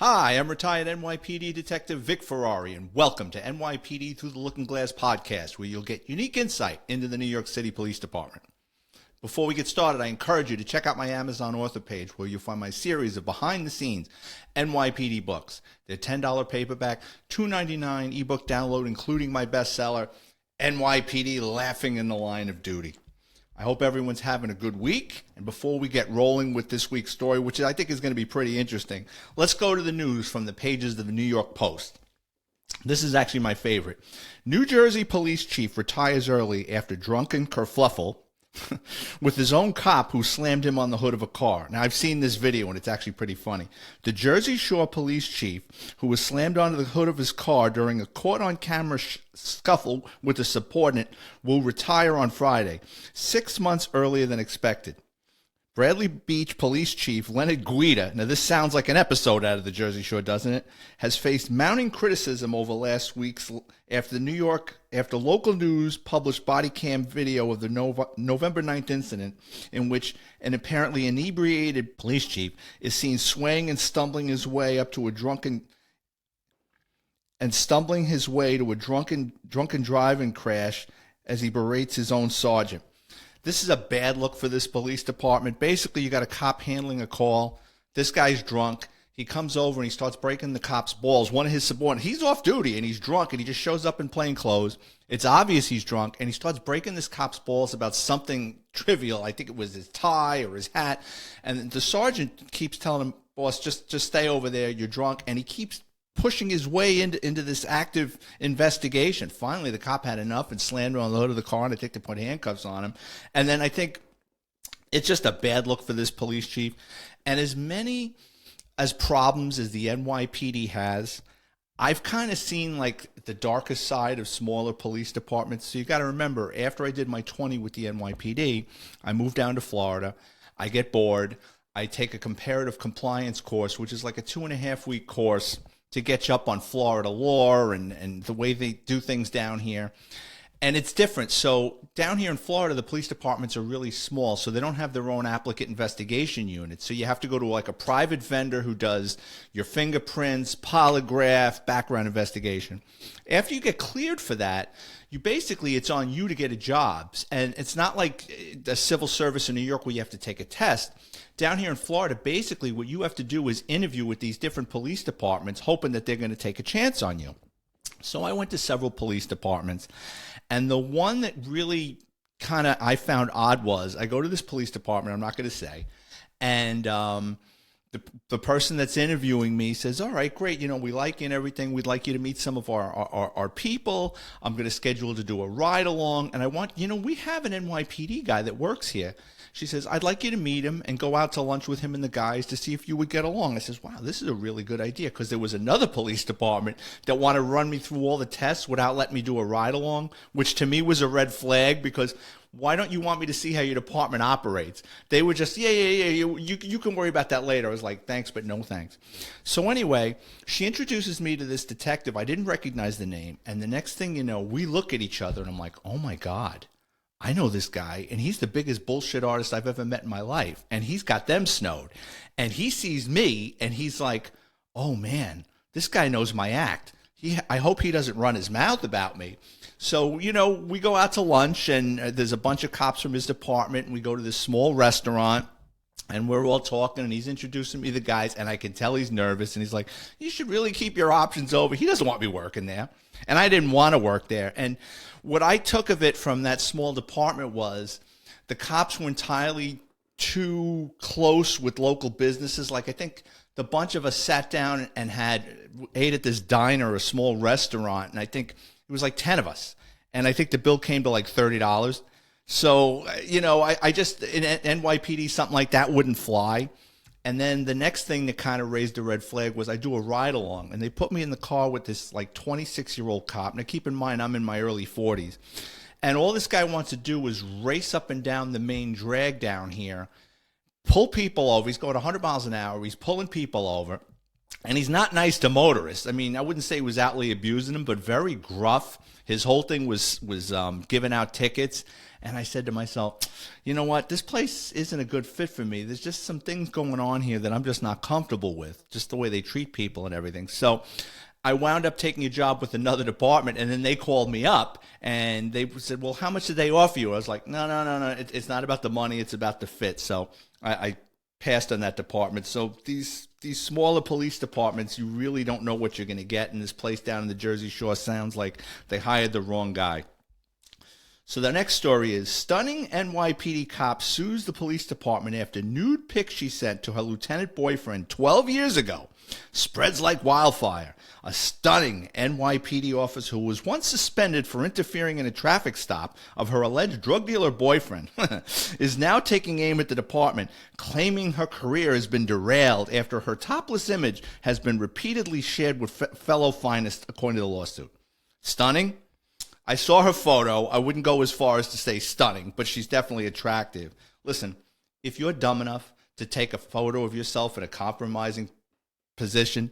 Hi, I'm retired NYPD Detective Vic Ferrari, and welcome to NYPD Through the Looking Glass podcast, where you'll get unique insight into the New York City Police Department. Before we get started, I encourage you to check out my Amazon author page, where you'll find my series of behind-the-scenes NYPD books. They're $10 paperback, $2.99 ebook download, including my bestseller, NYPD Laughing in the Line of Duty. I hope everyone's having a good week. And before we get rolling with this week's story, which I think is going to be pretty interesting, let's go to the news from the pages of the New York Post. This is actually my favorite. New Jersey police chief retires early after drunken kerfluffle with his own cop who slammed him on the hood of a car. Now, I've seen this video, and it's actually pretty funny. The Jersey Shore police chief, who was slammed onto the hood of his car during a caught-on-camera scuffle with a subordinate, will retire on Friday, 6 months earlier than expected. Bradley Beach Police Chief Leonard Guida, now this sounds like an episode out of the Jersey Shore, doesn't it, has faced mounting criticism over last week's after local news published body cam video of the November 9th incident in which an apparently inebriated police chief is seen swaying and stumbling his way to a drunken driving crash as he berates his own sergeant. This is a bad look for this police department. Basically, you got a cop handling a call. This guy's drunk. He comes over and he starts breaking the cop's balls. One of his subordinates, he's off duty and he's drunk and he just shows up in plain clothes. It's obvious he's drunk, and he starts breaking this cop's balls about something trivial. I think it was his tie or his hat. And the sergeant keeps telling him, boss, just stay over there. You're drunk. And he keeps pushing his way into this active investigation. Finally, the cop had enough and slammed him on the hood of the car, and I think they put handcuffs on him. And then I think it's just a bad look for this police chief. And as many as problems as the NYPD has, I've kind of seen like the darkest side of smaller police departments. So you got to remember, after I did my 20 with the NYPD, I moved down to Florida. I get bored. I take a comparative compliance course, which is like a 2.5-week course to get you up on Florida law and the way they do things down here. And it's different. So down here in Florida, the police departments are really small, so they don't have their own applicant investigation unit. So you have to go to like a private vendor who does your fingerprints, polygraph, background investigation. After you get cleared for that, it's on you to get a job. And it's not like the civil service in New York where you have to take a test. Down here in Florida, basically what you have to do is interview with these different police departments, hoping that they're going to take a chance on you. So I went to several police departments, and the one that really kind of I found odd was I go to this police department, I'm not going to say, and the person that's interviewing me says, all right, great, we like you and everything. We'd like you to meet some of our people. I'm going to schedule to do a ride along, and I want, we have an NYPD guy that works here. She says, I'd like you to meet him and go out to lunch with him and the guys to see if you would get along. I says, wow, this is a really good idea, because there was another police department that wanted to run me through all the tests without letting me do a ride along, which to me was a red flag, because why don't you want me to see how your department operates? They were just, you can worry about that later. I was like, thanks, but no thanks. So anyway, she introduces me to this detective. I didn't recognize the name. And the next thing you know, we look at each other and I'm like, oh my God, I know this guy, and he's the biggest bullshit artist I've ever met in my life, and he's got them snowed. And he sees me, and he's like, oh, man, this guy knows my act. I hope he doesn't run his mouth about me. So, we go out to lunch, and there's a bunch of cops from his department, and we go to this small restaurant, and we're all talking, and he's introducing me to the guys, and I can tell he's nervous, and he's like, you should really keep your options open. He doesn't want me working there. And I didn't want to work there. And what I took of it from that small department was the cops were entirely too close with local businesses. Like, I think the bunch of us sat down and ate at this diner, a small restaurant, and I think it was like 10 of us. And I think the bill came to like $30. So, I just, in NYPD, something like that wouldn't fly. And then the next thing that kind of raised a red flag was I do a ride along, and they put me in the car with this like 26-year-old cop. Now keep in mind, I'm in my early 40s. And all this guy wants to do is race up and down the main drag down here, pull people over. He's going 100 miles an hour. He's pulling people over. And he's not nice to motorists. I mean, I wouldn't say he was outly abusing them, but very gruff. His whole thing was giving out tickets. And I said to myself, you know what? This place isn't a good fit for me. There's just some things going on here that I'm just not comfortable with, just the way they treat people and everything. So I wound up taking a job with another department, and then they called me up, and they said, well, how much did they offer you? I was like, no. It's not about the money. It's about the fit. So I passed on that department. So these smaller police departments, you really don't know what you're going to get. And this place down in the Jersey Shore sounds like they hired the wrong guy. So the next story is, stunning NYPD cop sues the police department after nude pic she sent to her lieutenant boyfriend 12 years ago spreads like wildfire. A stunning NYPD officer who was once suspended for interfering in a traffic stop of her alleged drug dealer boyfriend is now taking aim at the department, claiming her career has been derailed after her topless image has been repeatedly shared with fellow finest, according to the lawsuit. Stunning? I saw her photo. I wouldn't go as far as to say stunning, but she's definitely attractive. Listen, if you're dumb enough to take a photo of yourself in a compromising position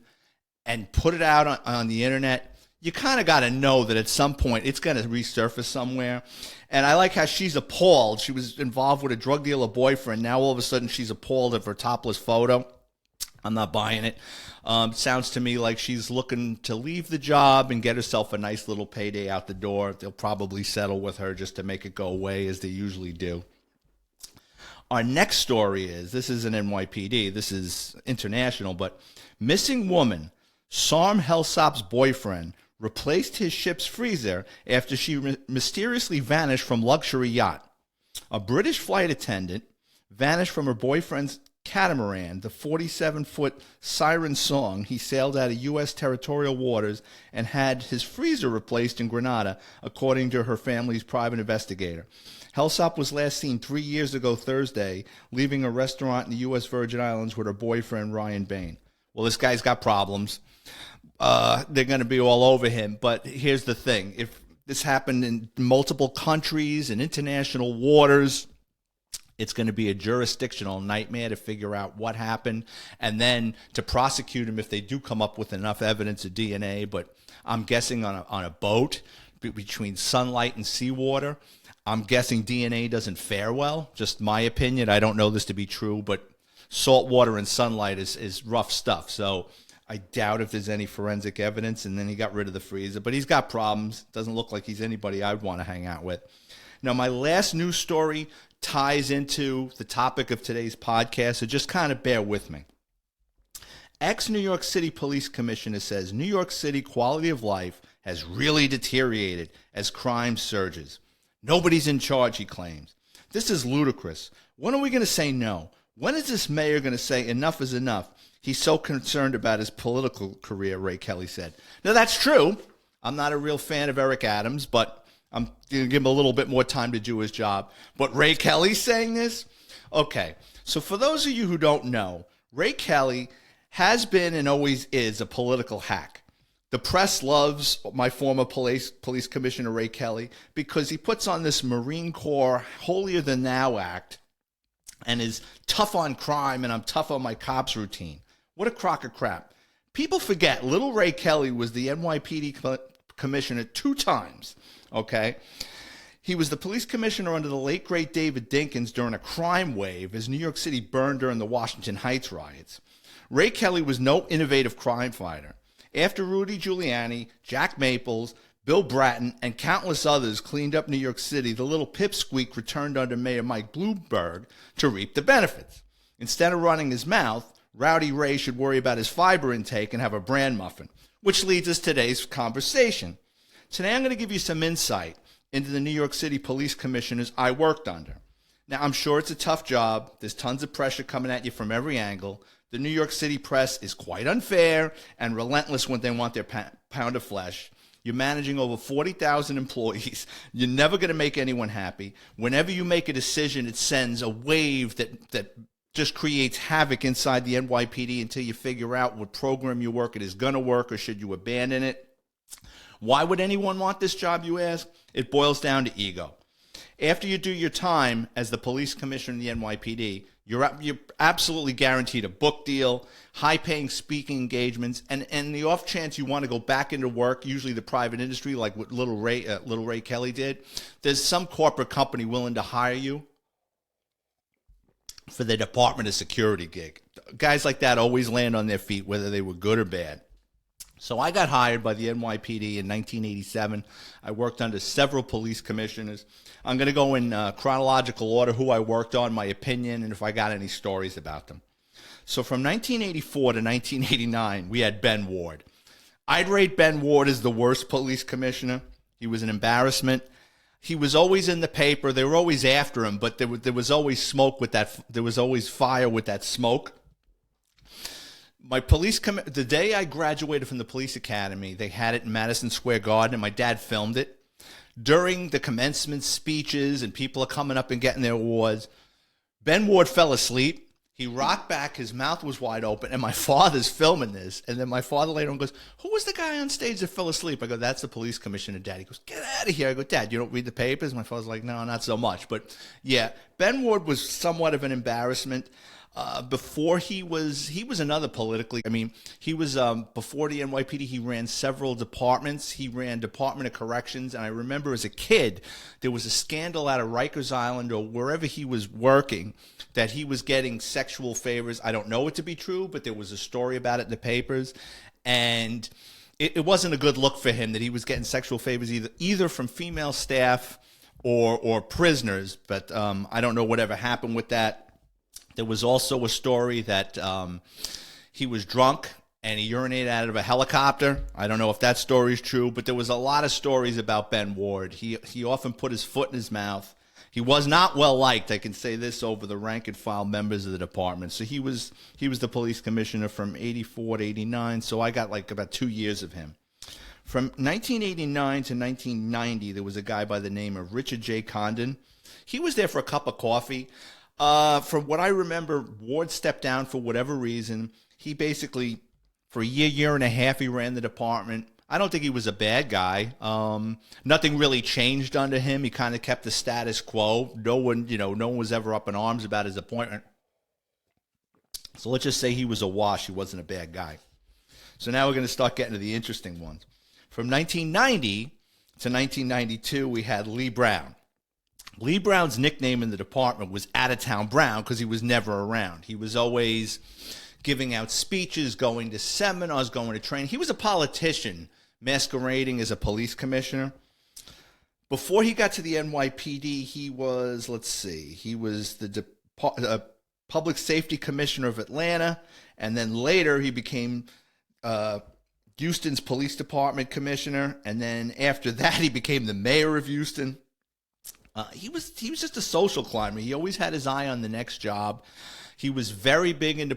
and put it out on the internet, you kind of got to know that at some point it's going to resurface somewhere. And I like how she's appalled. She was involved with a drug dealer boyfriend. Now all of a sudden she's appalled of her topless photo. I'm not buying it. Sounds to me like she's looking to leave the job and get herself a nice little payday out the door. They'll probably settle with her just to make it go away, as they usually do. Our next story is, this isn't NYPD, this is international, but missing woman, Sarm Helsop's boyfriend, replaced his ship's freezer after she mysteriously vanished from luxury yacht. A British flight attendant vanished from her boyfriend's catamaran, the 47-foot Siren Song. He sailed out of U.S. territorial waters and had his freezer replaced in Grenada, according to her family's private investigator. Helsop was last seen 3 years ago Thursday, leaving a restaurant in the U.S. Virgin Islands with her boyfriend, Ryan Bain. Well, this guy's got problems. They're going to be all over him. But here's the thing. If this happened in multiple countries and international waters, it's going to be a jurisdictional nightmare to figure out what happened and then to prosecute him if they do come up with enough evidence of DNA. But I'm guessing on a boat between sunlight and seawater, I'm guessing DNA doesn't fare well. Just my opinion. I don't know this to be true, but salt water and sunlight is rough stuff. So I doubt if there's any forensic evidence. And then he got rid of the freezer. But he's got problems. Doesn't look like he's anybody I'd want to hang out with. Now, my last news story ties into the topic of today's podcast, so just kind of bear with me. Ex-New York City Police Commissioner says New York City quality of life has really deteriorated as crime surges. Nobody's in charge, he claims. This is ludicrous. When are we going to say no? When is this mayor going to say enough is enough? He's so concerned about his political career, Ray Kelly said. Now, that's true. I'm not a real fan of Eric Adams, but I'm going to give him a little bit more time to do his job. But Ray Kelly's saying this? Okay, so for those of you who don't know, Ray Kelly has been and always is a political hack. The press loves my former police commissioner, Ray Kelly, because he puts on this Marine Corps holier-than-thou act and is tough on crime and I'm tough on my cops routine. What a crock of crap. People forget little Ray Kelly was the NYPD commissioner 2 times. Okay, he was the police commissioner under the late, great David Dinkins during a crime wave as New York City burned during the Washington Heights riots. Ray Kelly was no innovative crime fighter. After Rudy Giuliani, Jack Maples, Bill Bratton, and countless others cleaned up New York City, the little pipsqueak returned under Mayor Mike Bloomberg to reap the benefits. Instead of running his mouth, Rowdy Ray should worry about his fiber intake and have a bran muffin, which leads us to today's conversation. Today I'm going to give you some insight into the New York City Police Commissioners I worked under. Now, I'm sure it's a tough job. There's tons of pressure coming at you from every angle. The New York City press is quite unfair and relentless when they want their pound of flesh. You're managing over 40,000 employees. You're never going to make anyone happy. Whenever you make a decision, it sends a wave that just creates havoc inside the NYPD until you figure out what program you work at is going to work or should you abandon it. Why would anyone want this job, you ask? It boils down to ego. After you do your time as the police commissioner in the NYPD, you're absolutely guaranteed a book deal, high-paying speaking engagements, and the off chance you want to go back into work, usually the private industry, like what Little Ray Kelly did, there's some corporate company willing to hire you for the Department of Security gig. Guys like that always land on their feet, whether they were good or bad. So I got hired by the NYPD in 1987. I worked under several police commissioners. I'm going to go in chronological order, who I worked on, my opinion, and if I got any stories about them. So from 1984 to 1989, we had Ben Ward. I'd rate Ben Ward as the worst police commissioner. He was an embarrassment. He was always in the paper. They were always after him, but there was always smoke with that. There was always fire with that smoke. The day I graduated from the police academy, they had it in Madison Square Garden, and my dad filmed it. During the commencement speeches and people are coming up and getting their awards, Ben Ward fell asleep. He rocked back, his mouth was wide open, and my father's filming this. And then my father later on goes, "Who was the guy on stage that fell asleep?" I go, "That's the police commissioner, Dad." He goes, "Get out of here." I go, "Dad, you don't read the papers?" My father's like, "No, not so much." But yeah, Ben Ward was somewhat of an embarrassment. Before he was another politically, he was, before the NYPD, he ran several departments. He ran Department of Corrections, and I remember as a kid, there was a scandal out of Rikers Island or wherever he was working that he was getting sexual favors. I don't know it to be true, but there was a story about it in the papers, and it wasn't a good look for him that he was getting sexual favors either from female staff or prisoners, but I don't know whatever happened with that. There was also a story that he was drunk and he urinated out of a helicopter. I don't know if that story is true, but there was a lot of stories about Ben Ward. He often put his foot in his mouth. He was not well liked, I can say this, over the rank and file members of the department. So he was the police commissioner from 84 to 89, so I got like about 2 years of him. From 1989 to 1990, there was a guy by the name of Richard J. Condon. He was there for a cup of coffee. From what I remember, Ward stepped down for whatever reason. He basically, for a year and a half, he ran the department. I don't think he was a bad guy. Nothing really changed under him. He kind of kept the status quo. No one was ever up in arms about his appointment. So let's just say he was a wash. He wasn't a bad guy. So now we're going to start getting to the interesting ones. From 1990 to 1992, we had Lee Brown. Lee Brown's nickname in the department was Out-of-Town Brown because he was never around. He was always giving out speeches, going to seminars, going to training. He was a politician masquerading as a police commissioner. Before he got to the NYPD, he was the Public Safety Commissioner of Atlanta, and then later he became Houston's Police Department Commissioner, and then after that he became the mayor of Houston. He was just a social climber. He always had his eye on the next job. He was very big into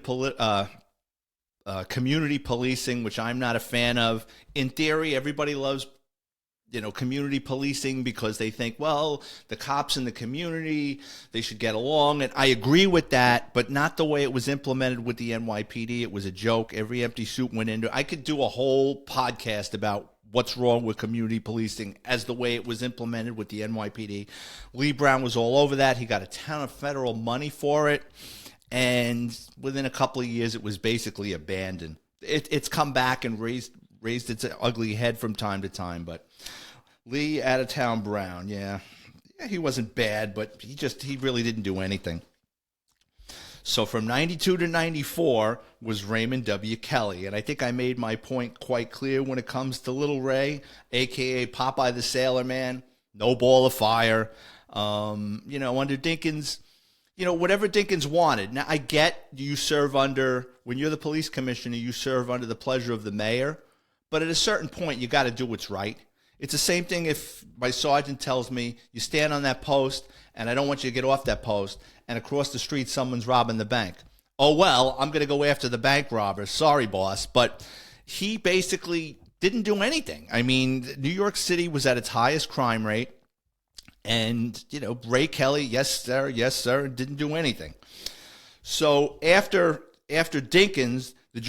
community policing, which I'm not a fan of. In theory, everybody loves, community policing because they think, well, the cops in the community, they should get along. And I agree with that, but not the way it was implemented with the NYPD. It was a joke. Every empty suit went into it. I could do a whole podcast about what's wrong with community policing as the way it was implemented with the NYPD. Lee Brown was all over that. He got a ton of federal money for it, and within a couple of years, it was basically abandoned. It's come back and raised its ugly head from time to time, but Lee Out-of-Town Brown, yeah, he wasn't bad, but he really didn't do anything. So from 92 to 94 was Raymond W. Kelly. And I think I made my point quite clear when it comes to Little Ray, a.k.a. Popeye the Sailor Man, no ball of fire. Under Dinkins, whatever Dinkins wanted. Now, I get you serve under, when you're the police commissioner, you serve under the pleasure of the mayor. But at a certain point, you got to do what's right. It's the same thing if my sergeant tells me, you stand on that post, and I don't want you to get off that post, and across the street someone's robbing the bank. Oh, well, I'm going to go after the bank robber. Sorry, boss. But he basically didn't do anything. New York City was at its highest crime rate, and, Ray Kelly, yes, sir, didn't do anything. So after Dinkins, the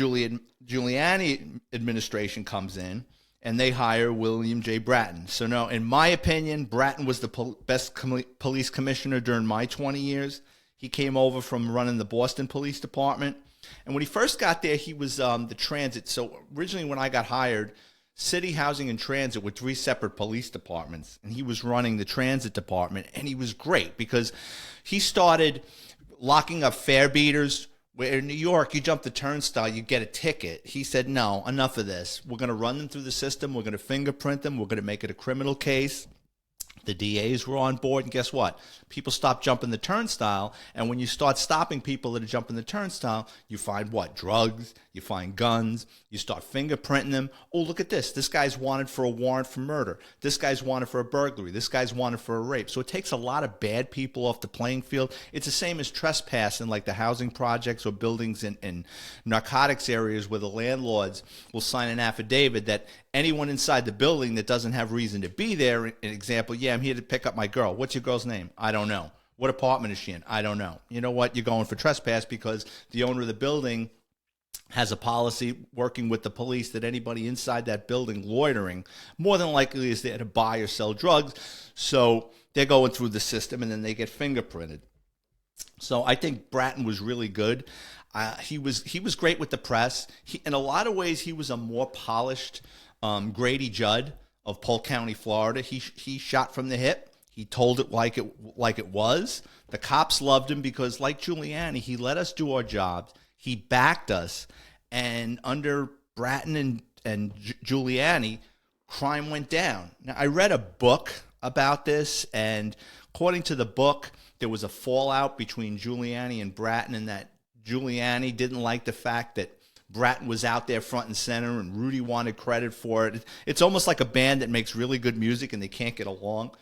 Giuliani administration comes in, and they hire William J. Bratton. So no, in my opinion, Bratton was the best police commissioner during my 20 years. He came over from running the Boston Police Department. And when he first got there, he was the transit. So originally when I got hired, City Housing and Transit were 3 separate police departments. And he was running the transit department. And he was great because he started locking up fare beaters. Where in New York, you jump the turnstile, you get a ticket. He said, no, enough of this. We're going to run them through the system. We're going to fingerprint them. We're going to make it a criminal case. The DAs were on board, and guess what? People stopped jumping the turnstile, and when you start stopping people that are jumping the turnstile, you find what? Drugs, you find guns, you start fingerprinting them. Oh, look at this. This guy's wanted for a warrant for murder. This guy's wanted for a burglary. This guy's wanted for a rape. So it takes a lot of bad people off the playing field. It's the same as trespassing, like the housing projects or buildings in narcotics areas where the landlords will sign an affidavit that anyone inside the building that doesn't have reason to be there, an example, yeah, I'm here to pick up my girl. What's your girl's name? I don't know. What apartment is she in? I don't know. You know what? You're going for trespass because the owner of the building has a policy working with the police that anybody inside that building loitering more than likely is there to buy or sell drugs. So they're going through the system and then they get fingerprinted. So I think Bratton was really good. He was great with the press. In a lot of ways, he was a more polished Grady Judd of Polk County, Florida. He shot from the hip. He told it like it was. The cops loved him because, like Giuliani, he let us do our jobs. He backed us, and under Bratton and Giuliani, crime went down. Now, I read a book about this, and according to the book, there was a fallout between Giuliani and Bratton, and that Giuliani didn't like the fact that Bratton was out there front and center, and Rudy wanted credit for it. It's almost like a band that makes really good music and they can't get along.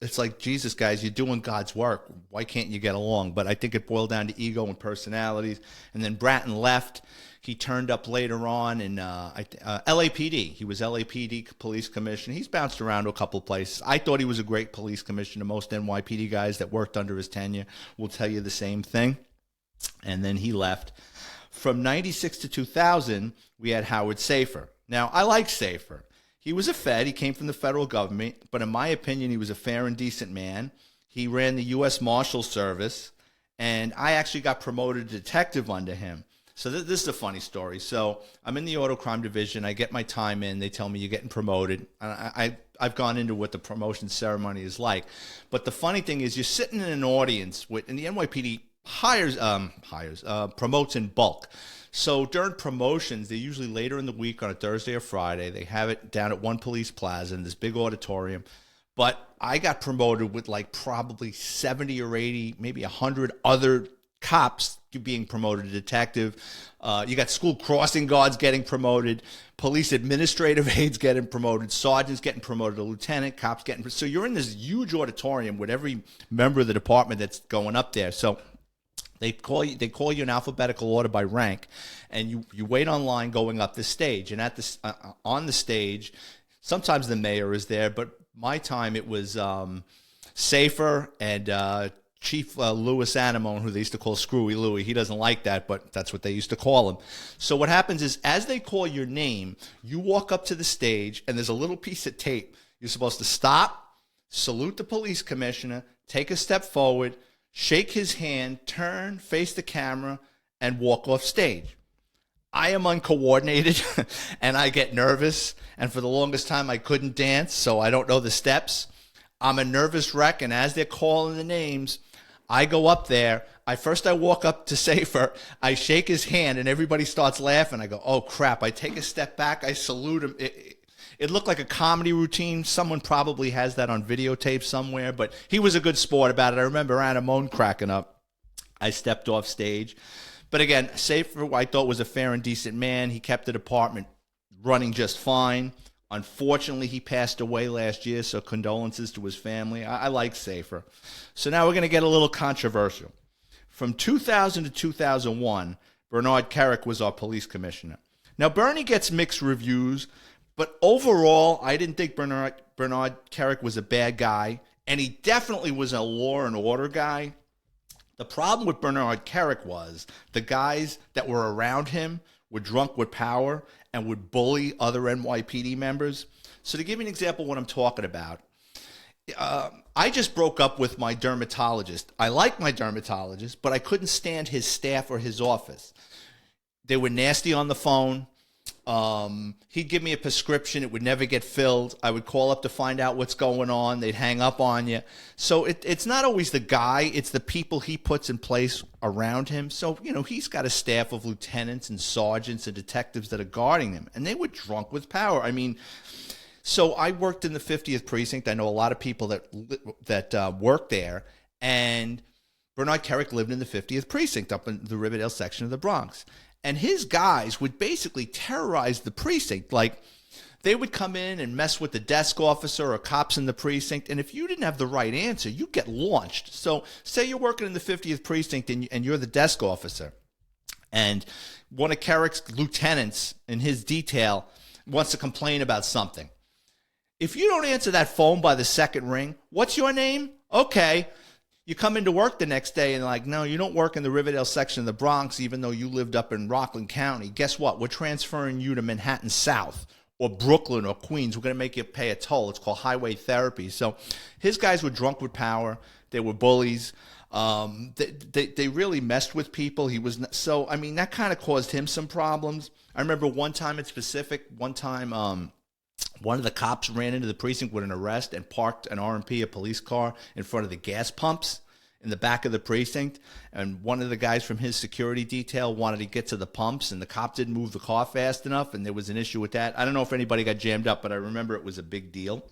It's like, Jesus, guys, you're doing God's work. Why can't you get along? But I think it boiled down to ego and personalities. And then Bratton left. He turned up later on in LAPD. He was LAPD police commissioner. He's bounced around to a couple places. I thought he was a great police commissioner. Most NYPD guys that worked under his tenure will tell you the same thing. And then he left. From 96 to 2000, we had Howard Safer. Now, I like Safer. He was a Fed. He came from the federal government. But in my opinion, he was a fair and decent man. He ran the U.S. Marshal Service. And I actually got promoted to detective under him. So this is a funny story. So I'm in the auto crime division. I get my time in. They tell me you're getting promoted. I've gone into what the promotion ceremony is like. But the funny thing is you're sitting in an audience with, and the NYPD promotes in bulk. So during promotions, they're usually later in the week on a Thursday or Friday. They have it down at One Police Plaza in this big auditorium. But I got promoted with like probably 70 or 80, maybe 100 other cops being promoted to detective. You got school crossing guards getting promoted, police administrative aides getting promoted, sergeants getting promoted to lieutenant, cops getting. So you're in this huge auditorium with every member of the department that's going up there. So They call you in alphabetical order by rank, and you wait online going up the stage. And at this on the stage, sometimes the mayor is there, but my time it was Safer and Chief Louis Anemone, who they used to call Screwy Louie. He doesn't like that, but that's what they used to call him. So what happens is, as they call your name, you walk up to the stage, and there's a little piece of tape. You're supposed to stop, salute the police commissioner, take a step forward, shake his hand, turn, face the camera, and walk off stage. I am uncoordinated, and I get nervous, and for the longest time I couldn't dance, so I don't know the steps. I'm a nervous wreck, and as they're calling the names, I go up there. I walk up to Safer, I shake his hand, and everybody starts laughing. I go, oh, crap. I take a step back, I salute him. It looked like a comedy routine. Someone probably has that on videotape somewhere, but he was a good sport about it. I remember Anemone cracking up. I stepped off stage. But again, Safer, I thought, was a fair and decent man. He kept the department running just fine. Unfortunately, he passed away last year, so condolences to his family. I like Safer. So now we're going to get a little controversial. From 2000 to 2001, Bernard Carrick was our police commissioner. Now, Bernie gets mixed reviews, but overall, I didn't think Bernard Carrick was a bad guy, and he definitely was a law and order guy. The problem with Bernard Carrick was the guys that were around him were drunk with power and would bully other NYPD members. So to give you an example of what I'm talking about, I just broke up with my dermatologist. I like my dermatologist, but I couldn't stand his staff or his office. They were nasty on the phone. He'd give me a prescription. It would never get filled. I would call up to find out what's going on. They'd hang up on you. So it's not always the guy. It's the people he puts in place around him. So, he's got a staff of lieutenants and sergeants and detectives that are guarding him. And they were drunk with power. I mean, so I worked in the 50th Precinct. I know a lot of people that work there. And Bernard Carrick lived in the 50th Precinct up in the Riverdale section of the Bronx. And his guys would basically terrorize the precinct. Like, they would come in and mess with the desk officer or cops in the precinct. And if you didn't have the right answer, you get launched. So say you're working in the 50th Precinct and you're the desk officer. And one of Carrick's lieutenants in his detail wants to complain about something. If you don't answer that phone by the second ring, what's your name? Okay. You come into work the next day and like, no, you don't work in the Riverdale section of the Bronx, even though you lived up in Rockland County. Guess what? We're transferring you to Manhattan South or Brooklyn or Queens. We're going to make you pay a toll. It's called highway therapy. So his guys were drunk with power. They were bullies. They really messed with people. That kind of caused him some problems. I remember one time in specific, one of the cops ran into the precinct with an arrest and parked an R&P, a police car, in front of the gas pumps in the back of the precinct. And one of the guys from his security detail wanted to get to the pumps, and the cop didn't move the car fast enough, and there was an issue with that. I don't know if anybody got jammed up, but I remember it was a big deal.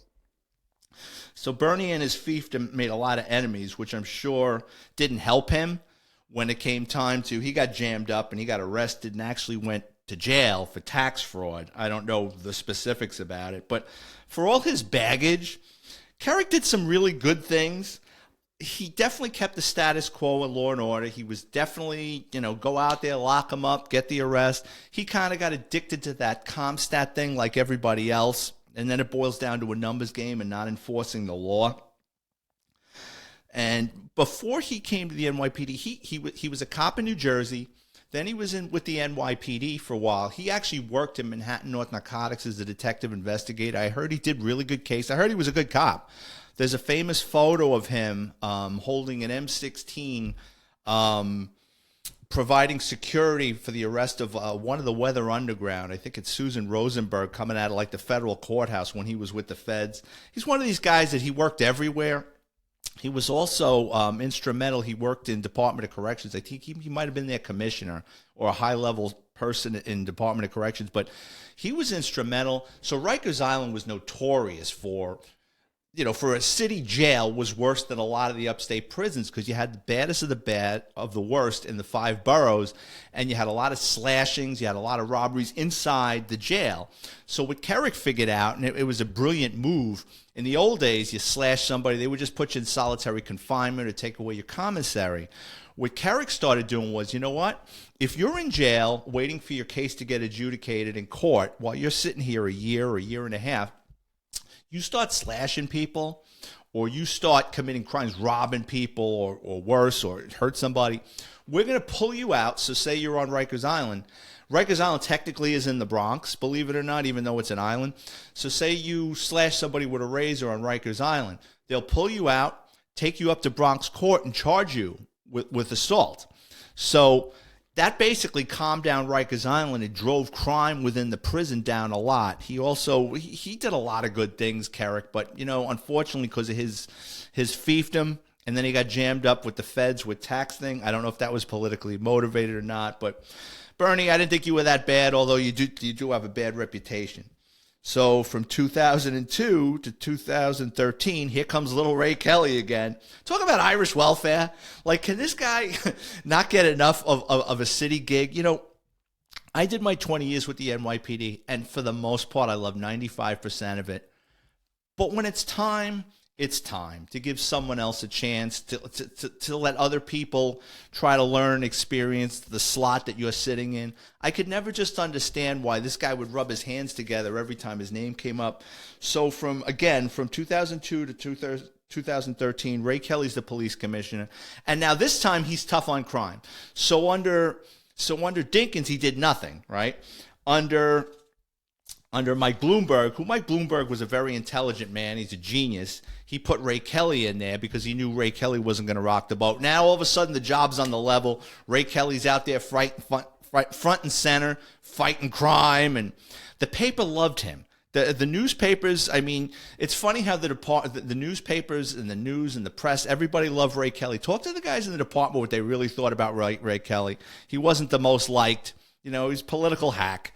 So Bernie and his fiefdom made a lot of enemies, which I'm sure didn't help him when it came time to, he got jammed up and he got arrested and actually went to jail for tax fraud. I don't know the specifics about it, but for all his baggage, Carrick did some really good things. He definitely kept the status quo in law and order. He was definitely, go out there, lock him up, get the arrest. He kind of got addicted to that CompStat thing like everybody else, and then it boils down to a numbers game and not enforcing the law. And before he came to the NYPD, he was a cop in New Jersey. Then he was in with the NYPD for a while. He actually worked in Manhattan North Narcotics as a detective investigator. I heard he did really good case. I heard he was a good cop. There's a famous photo of him holding an M16, providing security for the arrest of one of the Weather Underground. I think it's Susan Rosenberg, coming out of like the federal courthouse when he was with the feds. He's one of these guys that he worked everywhere. He was also instrumental. He worked in Department of Corrections. I think he might have been their commissioner or a high-level person in Department of Corrections, but he was instrumental. So Rikers Island was notorious for a city jail, was worse than a lot of the upstate prisons because you had the baddest of the bad, of the worst in the 5 boroughs, and you had a lot of slashings, you had a lot of robberies inside the jail. So what Carrick figured out, and it was a brilliant move, in the old days, you slash somebody, they would just put you in solitary confinement or take away your commissary. What Carrick started doing was, you know what? If you're in jail waiting for your case to get adjudicated in court while you're sitting here a year or a year and a half, you start slashing people or you start committing crimes, robbing people or worse, or hurt somebody, we're going to pull you out. So say you're on Rikers Island. Rikers Island technically is in the Bronx, believe it or not, even though it's an island. So say you slash somebody with a razor on Rikers Island. They'll pull you out, take you up to Bronx court, and charge you with assault. So that basically calmed down Rikers Island. It drove crime within the prison down a lot. He also, he did a lot of good things, Carrick, but, unfortunately because of his fiefdom, and then he got jammed up with the feds with tax thing. I don't know if that was politically motivated or not, but Bernie, I didn't think you were that bad, although you do have a bad reputation. So from 2002 to 2013, here comes little Ray Kelly again. Talk about Irish welfare. Like, can this guy not get enough of a city gig? I did my 20 years with the NYPD, and for the most part, I love 95% of it. But when it's time to give someone else a chance to let other people try to learn, experience the slot that you're sitting in. I could never just understand why this guy would rub his hands together every time his name came up. So from 2002 to 2013, Ray Kelly's the police commissioner. And now this time he's tough on crime. So under So under Dinkins, he did nothing, right? Under Mike Bloomberg, who Mike Bloomberg was a very intelligent man. He's a genius. He put Ray Kelly in there because he knew Ray Kelly wasn't going to rock the boat. Now, all of a sudden, the job's on the level. Ray Kelly's out there front and center, fighting crime, and the paper loved him. The newspapers, I mean, it's funny how the newspapers and the news and the press, everybody loved Ray Kelly. Talk to the guys in the department what they really thought about Ray Kelly. He wasn't the most liked. You know, he's a political hack.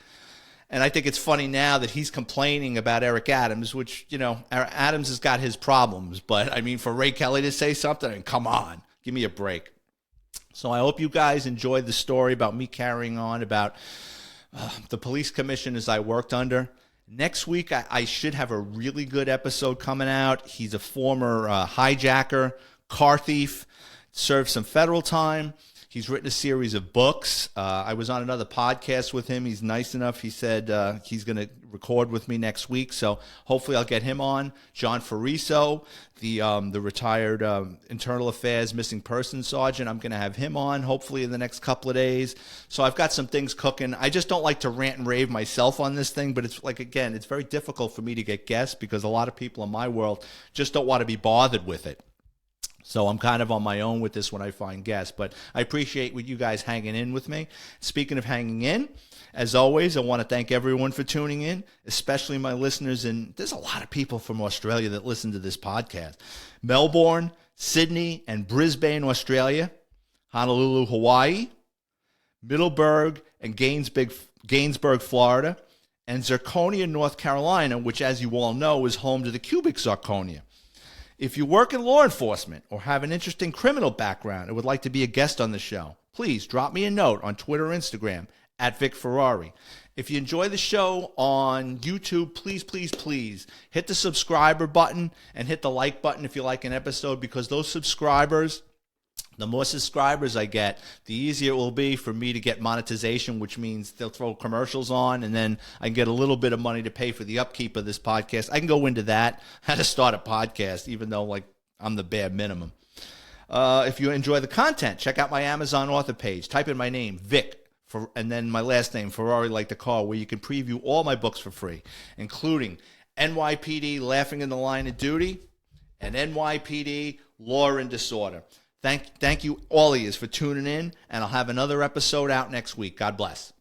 And I think it's funny now that he's complaining about Eric Adams, which, you know, Adams has got his problems. But, I mean, for Ray Kelly to say something, I mean, come on, give me a break. So I hope you guys enjoyed the story about me carrying on about the police commissioners I worked under. Next week, I should have a really good episode coming out. He's a former hijacker, car thief, served some federal time. He's written a series of books. I was on another podcast with him. He's nice enough. He said he's going to record with me next week, so hopefully I'll get him on. John Fariso, the retired Internal Affairs Missing Persons Sergeant, I'm going to have him on hopefully in the next couple of days. So I've got some things cooking. I just don't like to rant and rave myself on this thing, but it's like, again, it's very difficult for me to get guests because a lot of people in my world just don't want to be bothered with it. So I'm kind of on my own with this when I find guests, but I appreciate you guys hanging in with me. Speaking of hanging in, as always, I want to thank everyone for tuning in, especially my listeners. And there's a lot of people from Australia that listen to this podcast. Melbourne, Sydney, and Brisbane, Australia, Honolulu, Hawaii, Middleburg and Gainsburg, Florida, and Zirconia, North Carolina, which, as you all know, is home to the cubic zirconia. If you work in law enforcement or have an interesting criminal background and would like to be a guest on the show, please drop me a note on Twitter or Instagram at Vic Ferrari. If you enjoy the show on YouTube, please hit the subscriber button and hit the like button if you like an episode, because those subscribers, the more subscribers I get, the easier it will be for me to get monetization, which means they'll throw commercials on, and then I can get a little bit of money to pay for the upkeep of this podcast. I can go into that, how to start a podcast, even though like I'm the bare minimum. If you enjoy the content, check out my Amazon author page. Type in my name, Vic, and then my last name, Ferrari like the car, where you can preview all my books for free, including NYPD, Laughing in the Line of Duty, and NYPD, Law and Disorder. Thank you all of you for tuning in, and I'll have another episode out next week. God bless.